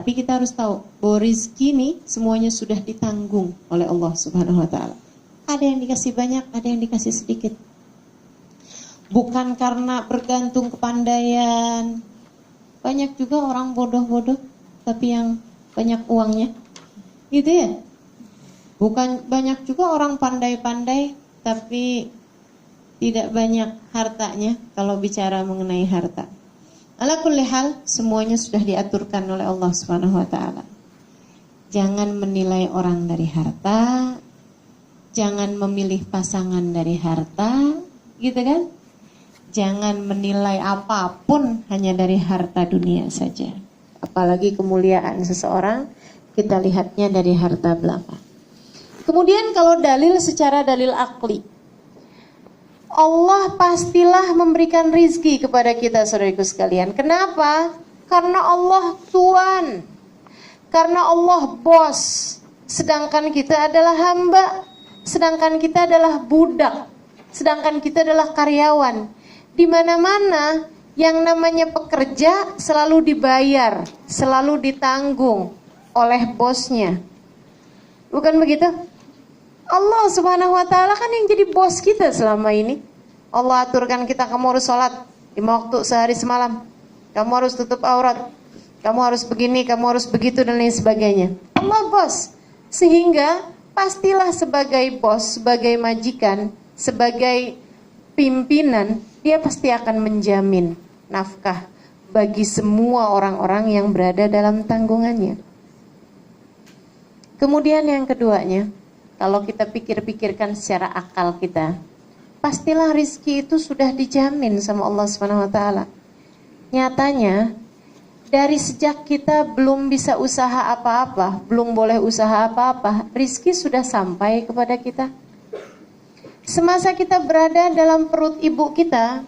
Tapi kita harus tahu bahwa rizki ini semuanya sudah ditanggung oleh Allah Subhanahu wa Ta'ala. Ada yang dikasih banyak, ada yang dikasih sedikit. Bukan karena bergantung kepandaian. Banyak juga orang bodoh-bodoh tapi yang banyak uangnya, gitu ya. Bukan banyak juga orang pandai-pandai tapi tidak banyak hartanya kalau bicara mengenai harta. Ala kulli hal, semuanya sudah diaturkan oleh Allah Subhanahu wa Ta'ala. Jangan menilai orang dari harta, jangan memilih pasangan dari harta, gitu kan? Jangan menilai apapun hanya dari harta dunia saja. Apalagi kemuliaan seseorang, kita lihatnya dari harta belaka. Kemudian kalau dalil secara dalil akli, Allah pastilah memberikan rizki kepada kita, saudaraku sekalian. Kenapa? Karena Allah Tuhan, karena Allah bos, sedangkan kita adalah hamba, sedangkan kita adalah budak, sedangkan kita adalah karyawan. Di mana-mana yang namanya pekerja selalu dibayar, selalu ditanggung oleh bosnya. Bukan begitu? Allah Subhanahu wa Ta'ala kan yang jadi bos kita selama ini. Allah aturkan kita, kamu harus sholat 5 waktu sehari semalam, kamu harus tutup aurat, kamu harus begini, kamu harus begitu, dan lain sebagainya. Allah bos. Sehingga pastilah sebagai bos, sebagai majikan, sebagai pimpinan, dia pasti akan menjamin nafkah bagi semua orang-orang yang berada dalam tanggungannya. Kemudian yang keduanya, kalau kita pikir-pikirkan secara akal kita, pastilah rizki itu sudah dijamin sama Allah Subhanahu wa Ta'ala. Nyatanya, dari sejak kita belum bisa usaha apa-apa, belum boleh usaha apa-apa, rizki sudah sampai kepada kita. Semasa kita berada dalam perut ibu kita,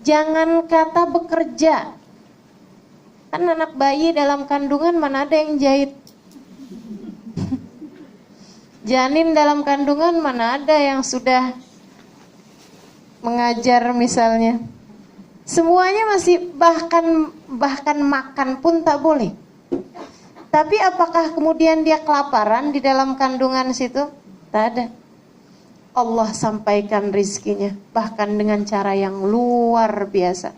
jangan kata bekerja. Kan anak bayi dalam kandungan mana ada yang jahit? Janin dalam kandungan mana ada yang sudah mengajar misalnya. Semuanya masih bahkan makan pun tak boleh. Tapi apakah kemudian dia kelaparan di dalam kandungan situ? Tak ada. Allah sampaikan rizkinya, bahkan dengan cara yang luar biasa.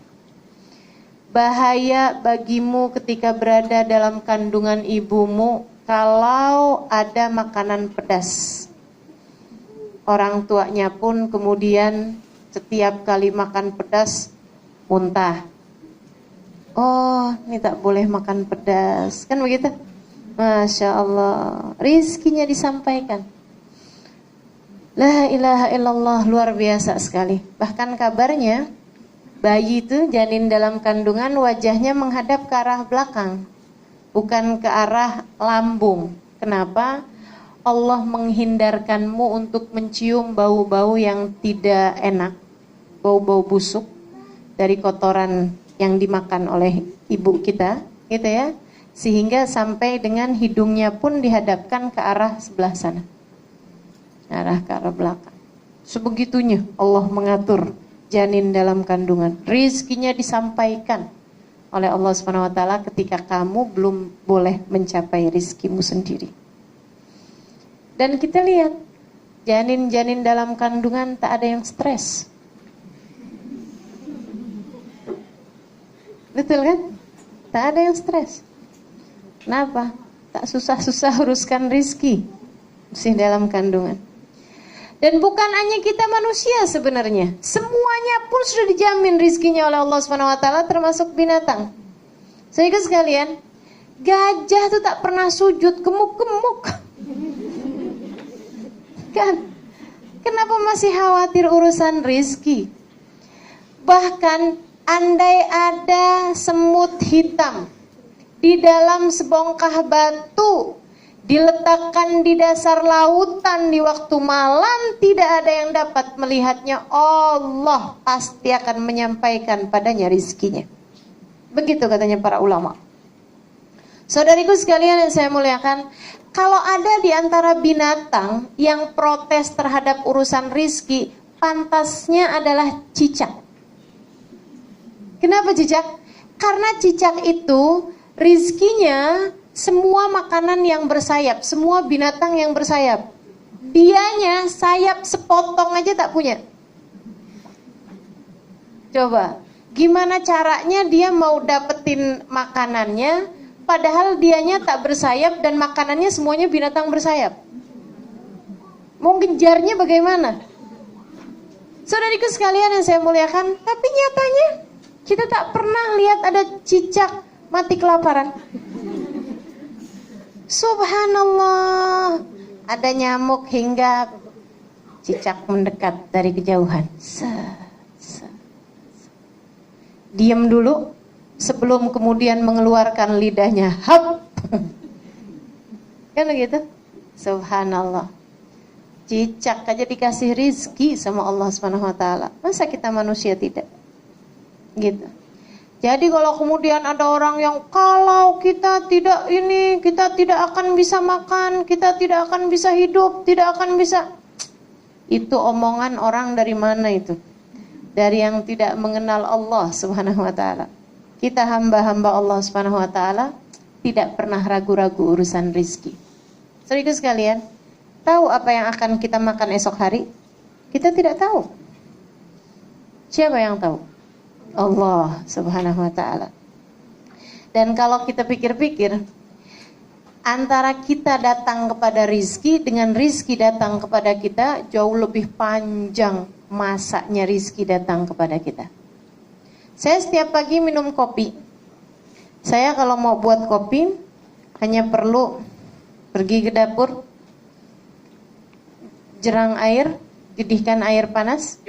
Bahaya bagimu ketika berada dalam kandungan ibumu kalau ada makanan pedas. Orang tuanya pun kemudian setiap kali makan pedas muntah. Oh, ini tak boleh makan pedas, kan begitu? Masya Allah, rizkinya disampaikan. La ilaha illallah, luar biasa sekali. Bahkan kabarnya bayi itu, janin dalam kandungan, wajahnya menghadap ke arah belakang, bukan ke arah lambung. Kenapa? Allah menghindarkanmu untuk mencium bau-bau yang tidak enak, bau-bau busuk dari kotoran yang dimakan oleh ibu kita, gitu ya. Sehingga sampai dengan hidungnya pun dihadapkan ke arah sebelah sana, ke arah belakang. Sebegitunya Allah mengatur janin dalam kandungan. Rizkinya disampaikan oleh Allah Subhanahu wa Ta'ala ketika kamu belum boleh mencapai rizkimu sendiri. Dan kita lihat janin-janin dalam kandungan tak ada yang stres. Betul kan? Tak ada yang stres. Kenapa? Tak susah-susah uruskan rizki masih dalam kandungan. Dan bukan hanya kita manusia sebenarnya, semuanya pun sudah dijamin rizkinya oleh Allah Subhanahu wa Ta'ala, termasuk binatang. Saudara sekalian, gajah itu tak pernah sujud, gemuk-gemuk. Kan? Kenapa masih khawatir urusan rizki? Bahkan andai ada semut hitam di dalam sebongkah batu, diletakkan di dasar lautan di waktu malam, tidak ada yang dapat melihatnya, Allah pasti akan menyampaikan padanya rizkinya. Begitu katanya para ulama. Saudariku sekalian yang saya muliakan, kalau ada di antara binatang yang protes terhadap urusan rizki, pantasnya adalah cicak. Kenapa cicak? Karena cicak itu rizkinya semua makanan yang bersayap, semua binatang yang bersayap. Dianya sayap sepotong aja tak punya. Coba, gimana caranya dia mau dapetin makanannya, padahal dianya tak bersayap dan makanannya semuanya binatang bersayap. Mau ngejarnya bagaimana? Saudariku sekalian yang saya muliakan, tapi nyatanya kita tak pernah lihat ada cicak mati kelaparan. Subhanallah, ada nyamuk hingga cicak mendekat dari kejauhan. Diam dulu sebelum kemudian mengeluarkan lidahnya. Hap. Kan begitu? Subhanallah. Cicak aja dikasih rizki sama Allah Subhanahu wa taala. Masa kita manusia tidak? Gitu. Jadi kalau kemudian ada orang yang kalau kita tidak ini, kita tidak akan bisa makan, kita tidak akan bisa hidup, tidak akan bisa. Itu omongan orang dari mana itu? Dari yang tidak mengenal Allah Subhanahu wa taala. Kita hamba-hamba Allah Subhanahu wa taala tidak pernah ragu-ragu urusan rizki. Saudara sekalian, tahu apa yang akan kita makan esok hari? Kita tidak tahu. Siapa yang tahu? Allah Subhanahu wa taala. Dan kalau kita pikir-pikir, antara kita datang kepada rizki dengan rizki datang kepada kita jauh lebih panjang masanya rizki datang kepada kita. Saya setiap pagi minum kopi. Saya kalau mau buat kopi hanya perlu pergi ke dapur, jerang air, didihkan air panas,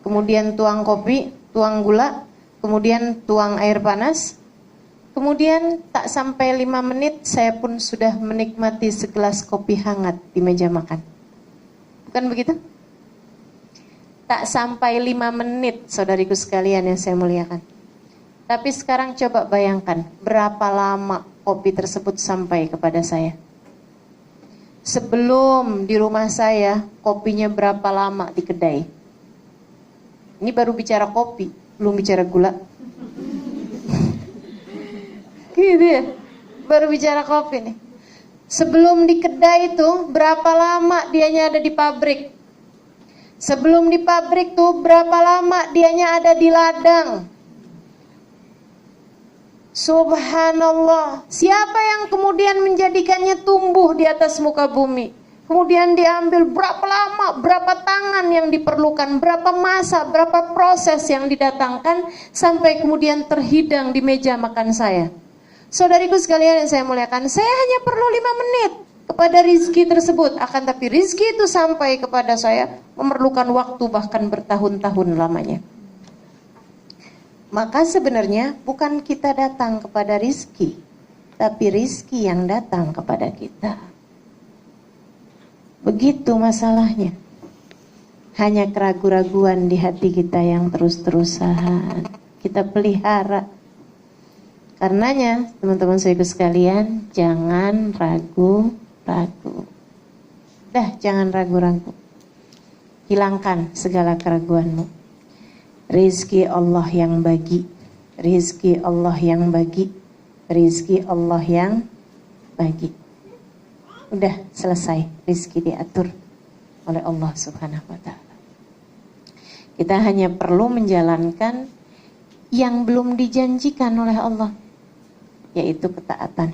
kemudian tuang kopi, tuang gula, kemudian tuang air panas. Kemudian tak sampai 5 menit saya pun sudah menikmati segelas kopi hangat di meja makan. Bukan begitu? Tak sampai 5 menit, saudariku sekalian yang saya muliakan. Tapi sekarang coba bayangkan berapa lama kopi tersebut sampai kepada saya. Sebelum di rumah saya, kopinya berapa lama di kedai. Ini baru bicara kopi, belum bicara gula. Gitu ya, baru bicara kopi nih. Sebelum di kedai itu, berapa lama dianya ada di pabrik. Sebelum di pabrik tuh berapa lama dianya ada di ladang. Subhanallah. Siapa yang kemudian menjadikannya tumbuh di atas muka bumi? Kemudian diambil berapa lama, berapa tangan yang diperlukan, berapa masa, berapa proses yang didatangkan sampai kemudian terhidang di meja makan saya. Saudariku sekalian yang saya muliakan, saya hanya perlu 5 menit kepada rizki tersebut, akan tapi rizki itu sampai kepada saya memerlukan waktu bahkan bertahun-tahun lamanya. Maka sebenarnya bukan kita datang kepada rizki, tapi rizki yang datang kepada kita. Begitu masalahnya. Hanya keraguan-raguan di hati kita yang terus-terusan kita pelihara. Karenanya teman-teman saudara sekalian, jangan ragu-ragu. Jangan ragu-ragu. Hilangkan segala keraguanmu. Rizki Allah yang bagi. Rizki Allah yang bagi. Rizki Allah yang bagi. Udah selesai, rizki diatur oleh Allah Subhanahu wa ta'ala. Kita hanya perlu menjalankan yang belum dijanjikan oleh Allah, yaitu ketaatan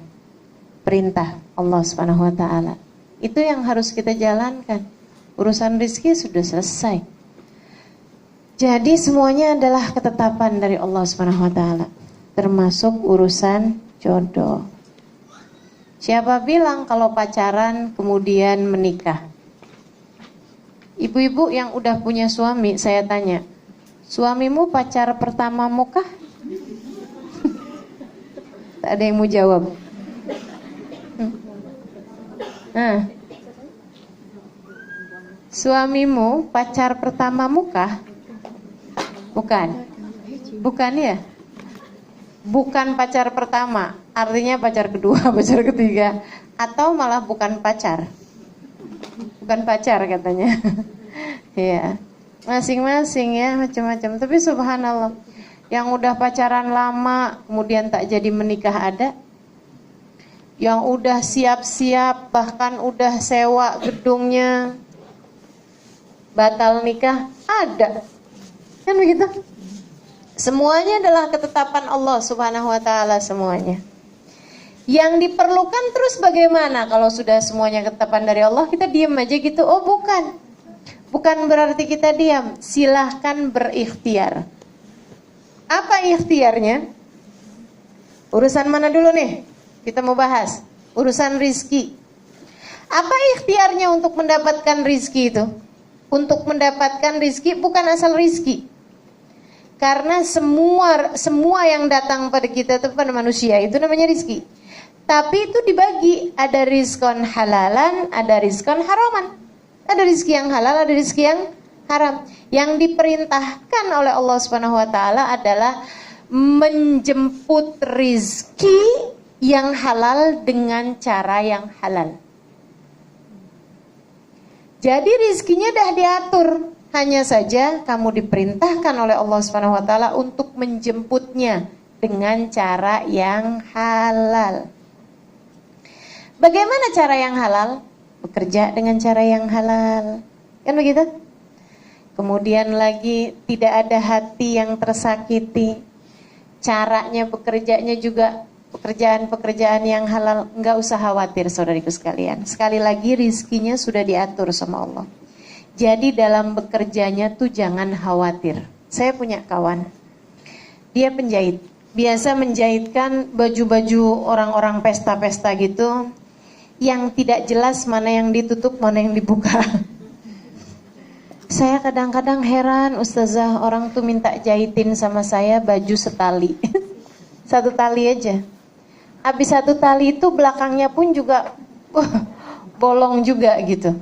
perintah Allah Subhanahu wa ta'ala. Itu yang harus kita jalankan. Urusan rizki sudah selesai. Jadi semuanya adalah ketetapan dari Allah Subhanahu wa ta'ala, termasuk urusan jodoh. Siapa bilang kalau pacaran kemudian menikah? Ibu-ibu yang udah punya suami, saya tanya, suamimu pacar pertamamu kah? Tak ada yang mau jawab. Suamimu pacar pertamamu kah? Bukan. Bukan ya? Bukan pacar pertama, artinya pacar kedua, pacar ketiga, atau malah bukan pacar. Bukan pacar katanya. Ya, masing-masing ya, macam-macam. Tapi subhanallah, yang udah pacaran lama kemudian tak jadi menikah ada, yang udah siap-siap, bahkan udah sewa gedungnya, batal nikah, ada. Kan begitu? Semuanya adalah ketetapan Allah Subhanahu wa taala semuanya. Yang diperlukan terus bagaimana kalau sudah semuanya ketetapan dari Allah, kita diam aja gitu? Oh, bukan. Bukan berarti kita diam. Silahkan berikhtiar. Apa ikhtiarnya? Urusan mana dulu nih? Kita mau bahas urusan rizki. Apa ikhtiarnya untuk mendapatkan rizki itu? Untuk mendapatkan rizki bukan asal rizki. Karena semua yang datang pada kita itu pada manusia itu namanya rizki. Tapi itu dibagi, ada rizkon halalan, ada rizkon haraman. Ada rizki yang halal, ada rizki yang haram. Yang diperintahkan oleh Allah Subhanahu wa taala adalah menjemput rizki yang halal dengan cara yang halal. Jadi rizkinya dah diatur, hanya saja kamu diperintahkan oleh Allah Subhanahu wa taala untuk menjemputnya dengan cara yang halal. Bagaimana cara yang halal? Bekerja dengan cara yang halal. Kan begitu? Kemudian lagi tidak ada hati yang tersakiti. Caranya bekerjanya juga pekerjaan-pekerjaan yang halal. Enggak usah khawatir saudariku sekalian. Sekali lagi rizkinya sudah diatur sama Allah. Jadi dalam bekerjanya tuh jangan khawatir. Saya punya kawan, dia penjahit. Biasa menjahitkan baju-baju orang-orang pesta-pesta gitu, yang tidak jelas mana yang ditutup, mana yang dibuka. Saya kadang-kadang heran, Ustazah, orang tuh minta jahitin sama saya baju setali. Satu tali aja. Habis satu tali itu belakangnya pun juga bolong juga gitu.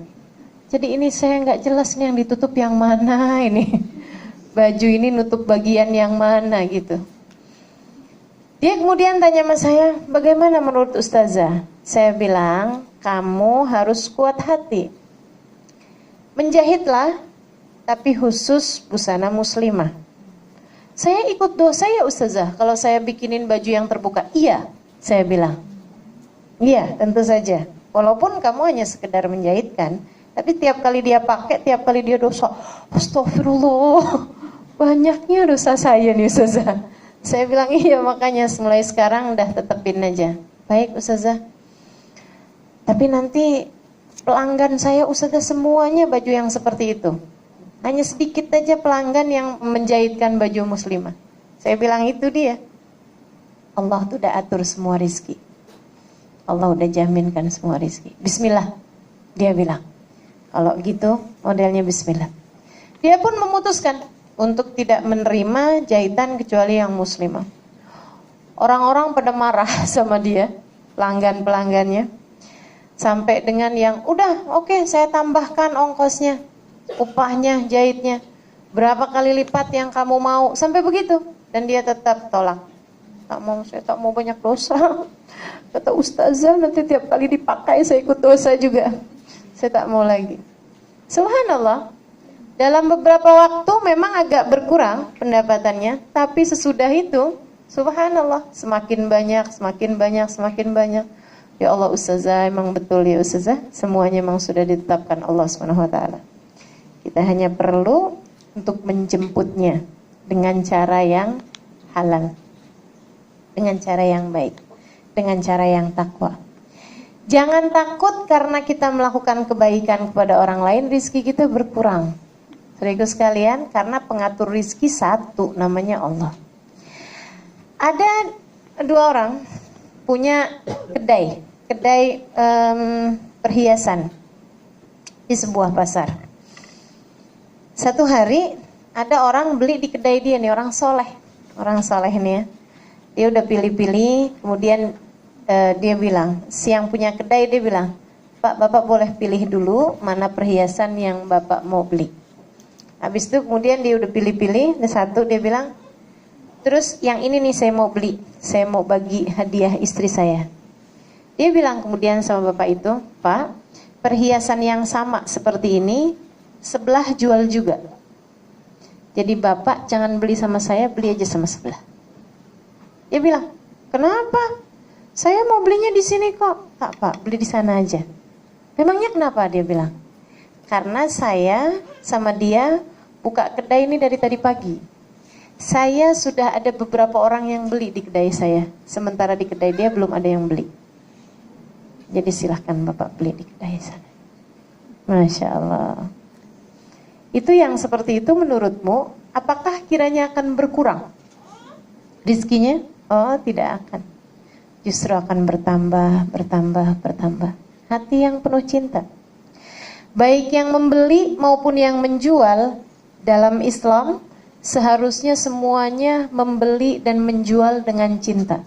Jadi ini saya nggak jelas nih yang ditutup yang mana ini. Baju ini nutup bagian yang mana gitu. Dia kemudian tanya sama saya, bagaimana menurut Ustazah? Saya bilang, kamu harus kuat hati. Menjahitlah, tapi khusus busana muslimah. Saya ikut dosa ya Ustazah kalau saya bikinin baju yang terbuka? Iya, saya bilang. Iya, tentu saja. Walaupun kamu hanya sekedar menjahitkan, tapi tiap kali dia pakai, tiap kali dia dosa. Astagfirullah, banyaknya dosa saya nih Ustazah. Saya bilang iya, makanya mulai sekarang udah tetepin aja. Baik Ustazah. Tapi nanti pelanggan saya Ustazah semuanya baju yang seperti itu. Hanya sedikit aja pelanggan yang menjahitkan baju muslimah. Saya bilang itu dia. Allah tuh udah atur semua rizki. Allah udah jaminkan semua rizki. Bismillah, dia bilang. Kalau gitu modelnya bismillah. Dia pun memutuskan untuk tidak menerima jahitan kecuali yang muslimah. Orang-orang pada marah sama dia, pelanggan-pelanggannya. Sampai dengan yang, udah oke, saya tambahkan ongkosnya, upahnya, jahitnya. Berapa kali lipat yang kamu mau, sampai begitu. Dan dia tetap tolak. Tak mau, saya tak mau banyak dosa. Kata Ustazah, nanti tiap kali dipakai saya ikut dosa juga. Saya tak mau lagi. Subhanallah. Dalam beberapa waktu memang agak berkurang pendapatannya, tapi sesudah itu, subhanallah, semakin banyak, semakin banyak, semakin banyak. Ya Allah Ustazah, emang betul ya Ustazah, semuanya memang sudah ditetapkan Allah SWT. Kita hanya perlu untuk menjemputnya dengan cara yang halal, dengan cara yang baik, dengan cara yang takwa. Jangan takut karena kita melakukan kebaikan kepada orang lain, rizki kita berkurang. Saudaraku sekalian, karena pengatur rizki satu, namanya Allah. Ada dua orang punya kedai perhiasan di sebuah pasar. Satu hari ada orang beli di kedai dia nih, orang soleh nih ya. Dia udah pilih-pilih, kemudian dia bilang, si yang punya kedai dia bilang, Pak, Bapak boleh pilih dulu mana perhiasan yang Bapak mau beli. Habis itu kemudian dia udah pilih-pilih, satu dia bilang, terus yang ini nih saya mau beli, saya mau bagi hadiah istri saya. Dia bilang kemudian sama bapak itu, Pak, perhiasan yang sama seperti ini, sebelah jual juga. Jadi bapak jangan beli sama saya, beli aja sama sebelah. Dia bilang, kenapa? Saya mau belinya di sini kok. Tak Pak, beli di sana aja. Memangnya kenapa? Dia bilang. Karena saya sama dia buka kedai ini dari tadi pagi. Saya sudah ada beberapa orang yang beli di kedai saya. Sementara di kedai dia belum ada yang beli. Jadi silahkan Bapak beli di kedai sana. Masya Allah. Itu yang seperti itu menurutmu, apakah kiranya akan berkurang rizkinya? Oh, tidak akan. Justru akan bertambah, bertambah, bertambah. Hati yang penuh cinta. Baik yang membeli maupun yang menjual dalam Islam, seharusnya semuanya membeli dan menjual dengan cinta.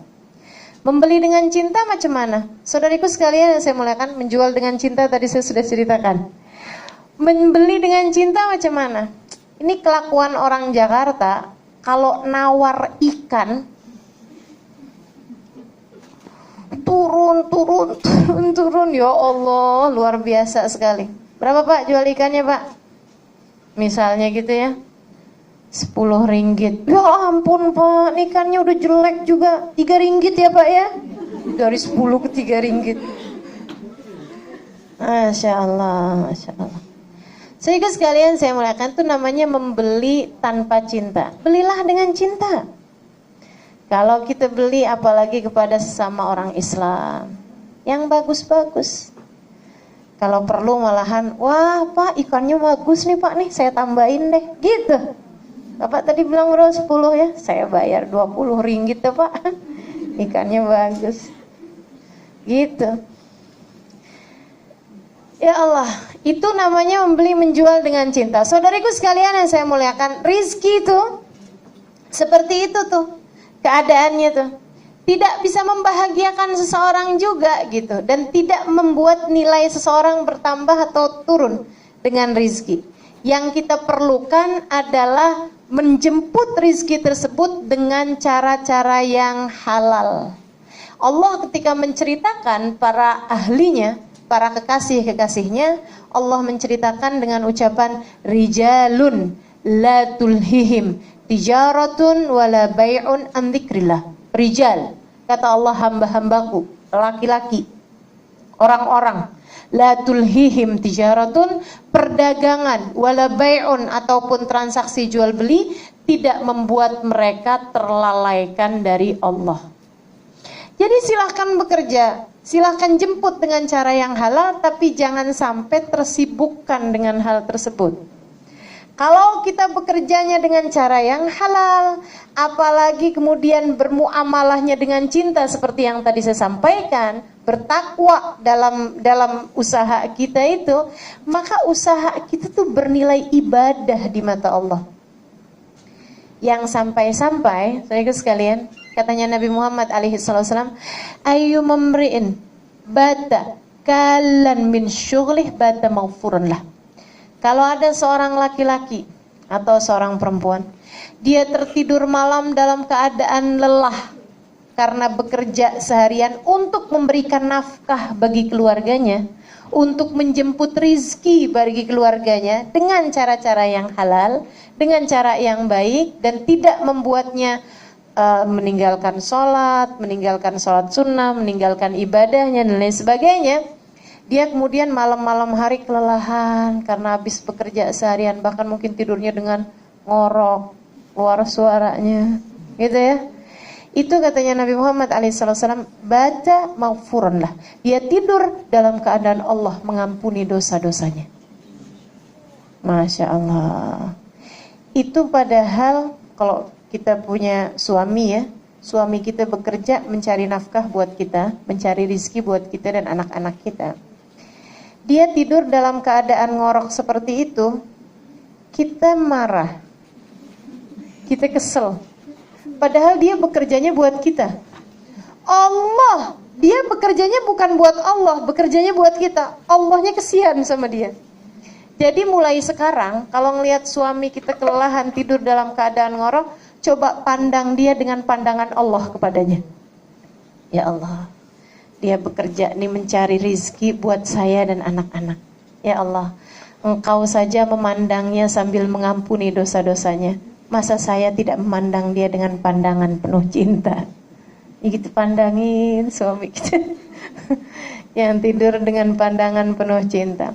Membeli dengan cinta macam mana? Saudariku sekalian yang saya muliakan, menjual dengan cinta tadi saya sudah ceritakan. Membeli dengan cinta macam mana? Ini kelakuan orang Jakarta, kalau nawar ikan, turun, ya Allah, luar biasa sekali. Berapa Pak jual ikannya Pak? Misalnya gitu ya, 10 ringgit. Ya ampun Pak, ikannya udah jelek juga. 3 ringgit ya Pak ya? Dari 10 ke 3 ringgit. Masya Allah, Masya Allah. Sehingga sekalian saya muliakan, itu namanya membeli tanpa cinta. Belilah dengan cinta. Kalau kita beli apalagi kepada sesama orang Islam, yang bagus-bagus. Kalau perlu malahan, wah Pak ikannya bagus nih Pak nih, saya tambahin deh, gitu. Bapak tadi bilang berapa 10 ya, saya bayar 20 ringgit ya Pak, ikannya bagus. Gitu. Ya Allah, itu namanya membeli menjual dengan cinta. Saudariku sekalian yang saya muliakan, rizki itu seperti itu tuh keadaannya tuh. Tidak bisa membahagiakan seseorang juga gitu, dan tidak membuat nilai seseorang bertambah atau turun dengan rizki. Yang kita perlukan adalah menjemput rizki tersebut dengan cara-cara yang halal. Allah ketika menceritakan para ahlinya, para kekasih-kekasihnya, Allah menceritakan dengan ucapan rijalun la tulhihim tijaratun wala bai'un an dzikrillah. Rijal, kata Allah, hamba-hambaku, laki-laki, orang-orang, la tulhihim tijaratun, perdagangan, wala bai'un, ataupun transaksi jual beli, tidak membuat mereka terlalaikan dari Allah. Jadi silahkan bekerja, silahkan jemput dengan cara yang halal, tapi jangan sampai tersibukkan dengan hal tersebut. Kalau kita bekerjanya dengan cara yang halal, apalagi kemudian bermuamalahnya dengan cinta seperti yang tadi saya sampaikan, bertakwa dalam usaha kita itu, maka usaha kita tuh bernilai ibadah di mata Allah. Yang sampai-sampai, saudara sekalian, katanya Nabi Muhammad SAW, ayu memri'in bata kalan min syughlih bata maghfurun lah. Kalau ada seorang laki-laki atau seorang perempuan, dia tertidur malam dalam keadaan lelah karena bekerja seharian untuk memberikan nafkah bagi keluarganya, untuk menjemput rizki bagi keluarganya dengan cara-cara yang halal, dengan cara yang baik, dan tidak membuatnya meninggalkan sholat sunnah, meninggalkan ibadahnya dan lain sebagainya. Dia kemudian malam-malam hari kelelahan karena habis bekerja seharian, bahkan mungkin tidurnya dengan ngorok, keluar suaranya, gitu ya. Itu katanya Nabi Muhammad SAW, baca maghfurun lah. Dia tidur dalam keadaan Allah mengampuni dosa-dosanya. Masya Allah. Itu padahal kalau kita punya suami ya, suami kita bekerja mencari nafkah buat kita, mencari rizki buat kita dan anak-anak kita. Dia tidur dalam keadaan ngorok seperti itu, kita marah, kita kesel. Padahal dia bekerjanya buat kita. Allah, dia bekerjanya bukan buat Allah, bekerjanya buat kita. Allahnya kesian sama dia. Jadi mulai sekarang, kalau ngelihat suami kita kelelahan tidur dalam keadaan ngorok, coba pandang dia dengan pandangan Allah kepadanya. Ya Allah, dia bekerja nih mencari rizki buat saya dan anak-anak. Ya Allah, Engkau saja memandangnya sambil mengampuni dosa-dosanya. Masa saya tidak memandang dia dengan pandangan penuh cinta? gitu pandangin suami kita. Yang tidur dengan pandangan penuh cinta.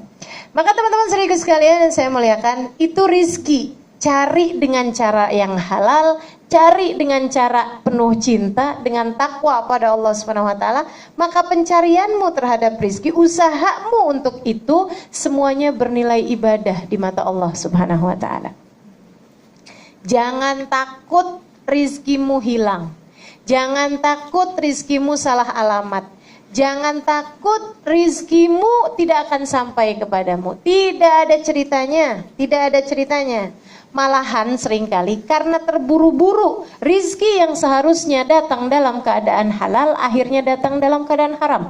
Maka teman-teman serius sekalian yang saya muliakan, itu rizki. Cari dengan cara yang halal, cari dengan cara penuh cinta, dengan takwa pada Allah SWT. Maka pencarianmu terhadap rizki, usahamu untuk itu, semuanya bernilai ibadah di mata Allah SWT. Jangan takut rizkimu hilang. Jangan takut rizkimu salah alamat. Jangan takut rizkimu tidak akan sampai kepadamu. Tidak ada ceritanya. Tidak ada ceritanya. Malahan seringkali karena terburu-buru, rizki yang seharusnya datang dalam keadaan halal akhirnya datang dalam keadaan haram.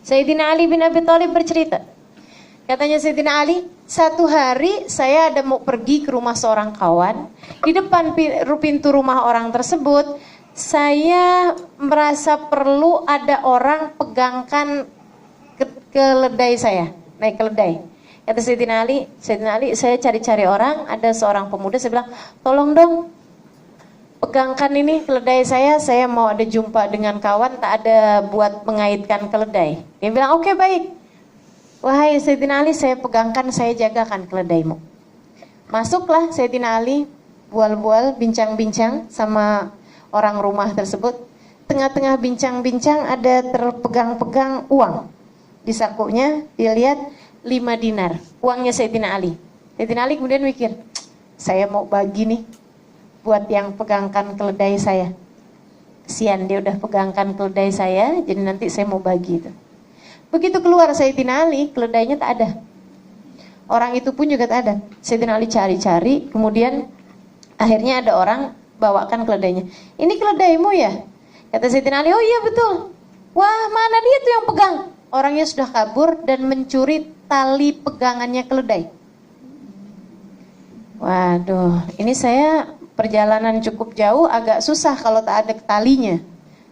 Sayyidina Ali bin Abi Thalib bercerita. Katanya Sayyidina Ali, satu hari saya ada mau pergi ke rumah seorang kawan. Di depan pintu rumah orang tersebut, saya merasa perlu ada orang pegangkan keledai saya, naik keledai. Kata Sayyidina Ali, saya cari-cari orang, ada seorang pemuda, saya bilang, tolong dong, pegangkan ini keledai saya mau ada jumpa dengan kawan, tak ada buat mengaitkan keledai. Dia bilang, oke, baik. Wahai Sayyidina Ali, saya pegangkan, saya jagakan keledaimu. Masuklah Sayyidina Ali, bual-bual, bincang-bincang sama orang rumah tersebut. Tengah-tengah bincang-bincang ada terpegang-pegang uang. Di sakunya, dia lihat 5 dinar, uangnya Sayyidina Ali. Sayyidina Ali kemudian mikir, saya mau bagi nih buat yang pegangkan keledai saya. Kesian dia udah pegangkan keledai saya, jadi nanti saya mau bagi itu. Begitu keluar Sayyidina Ali, keledainya tak ada. Orang itu pun juga tak ada. Sayyidina Ali cari-cari, kemudian akhirnya ada orang bawakan keledainya. Ini keledaimu ya? Kata Sayyidina Ali, oh iya betul. Wah, mana dia tuh yang pegang? Orangnya sudah kabur dan mencuri tali pegangannya keledai. Waduh, ini saya perjalanan cukup jauh, agak susah kalau tak ada talinya.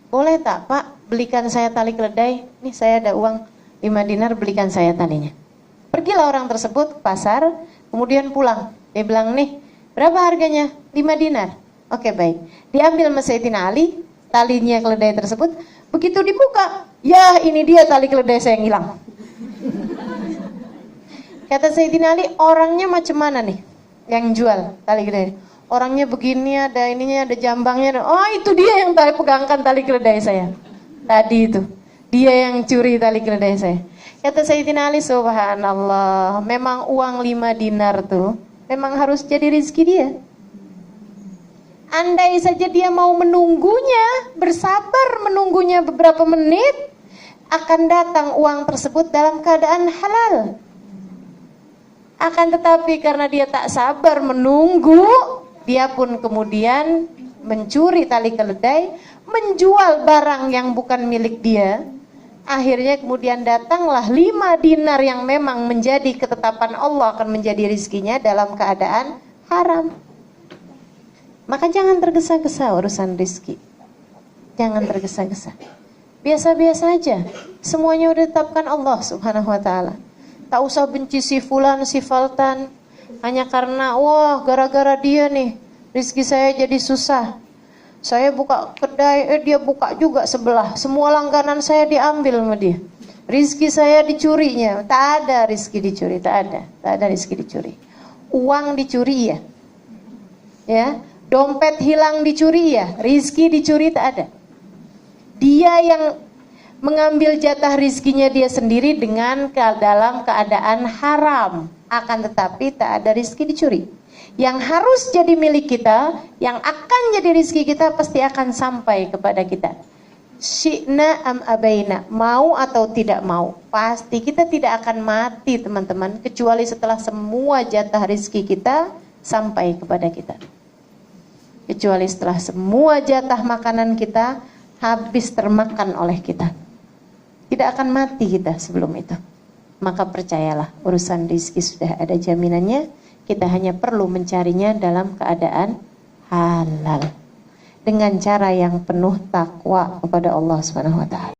Boleh tak Pak, belikan saya tali keledai? Nih saya ada uang 5 dinar, belikan saya talinya. Pergilah orang tersebut ke pasar, kemudian pulang. Dia bilang, nih berapa harganya? 5 dinar. Oke, baik. Diambil sama Sayyidina Ali talinya keledai tersebut. Begitu dibuka, ya ini dia tali keledai saya yang hilang. Kata Sayyidina Ali, orangnya macam mana nih yang jual tali keledai? Orangnya begini, ada ininya, ada jambangnya. Oh, itu dia yang pegangkan tali keledai saya. Tadi itu, dia yang curi tali keledai saya. Kata Sayyidina Ali, subhanallah, memang uang 5 dinar tuh memang harus jadi rezeki dia. Andai saja dia mau menunggunya, bersabar menunggunya beberapa menit, akan datang uang tersebut dalam keadaan halal. Akan tetapi karena dia tak sabar menunggu, dia pun kemudian mencuri tali keledai, menjual barang yang bukan milik dia. Akhirnya kemudian datanglah 5 dinar yang memang menjadi ketetapan Allah akan menjadi rizkinya dalam keadaan haram. Maka jangan tergesa-gesa urusan rizki. Jangan tergesa-gesa. Biasa-biasa aja. Semuanya udah ditetapkan Allah Subhanahu wa ta'ala. Tak usah benci si fulan, si faltan. Hanya karena, wah gara-gara dia nih, rizki saya jadi susah. Saya buka kedai, dia buka juga sebelah. Semua langganan saya diambil sama dia. Rizki saya dicurinya. Tak ada rizki dicuri, tak ada. Tak ada rizki dicuri. Uang dicuri ya. Ya. Dompet hilang dicuri ya, rizki dicuri tak ada. Dia yang mengambil jatah rizkinya dia sendiri dengan dalam keadaan haram. Akan tetapi tak ada rizki dicuri. Yang harus jadi milik kita, yang akan jadi rizki kita pasti akan sampai kepada kita. Syi'na am abaina, mau atau tidak mau, pasti kita tidak akan mati teman-teman, kecuali setelah semua jatah rizki kita sampai kepada kita. Kecuali setelah semua jatah makanan kita habis termakan oleh kita. Tidak akan mati kita sebelum itu. Maka percayalah, urusan rizki sudah ada jaminannya. Kita hanya perlu mencarinya dalam keadaan halal. Dengan cara yang penuh takwa kepada Allah SWT.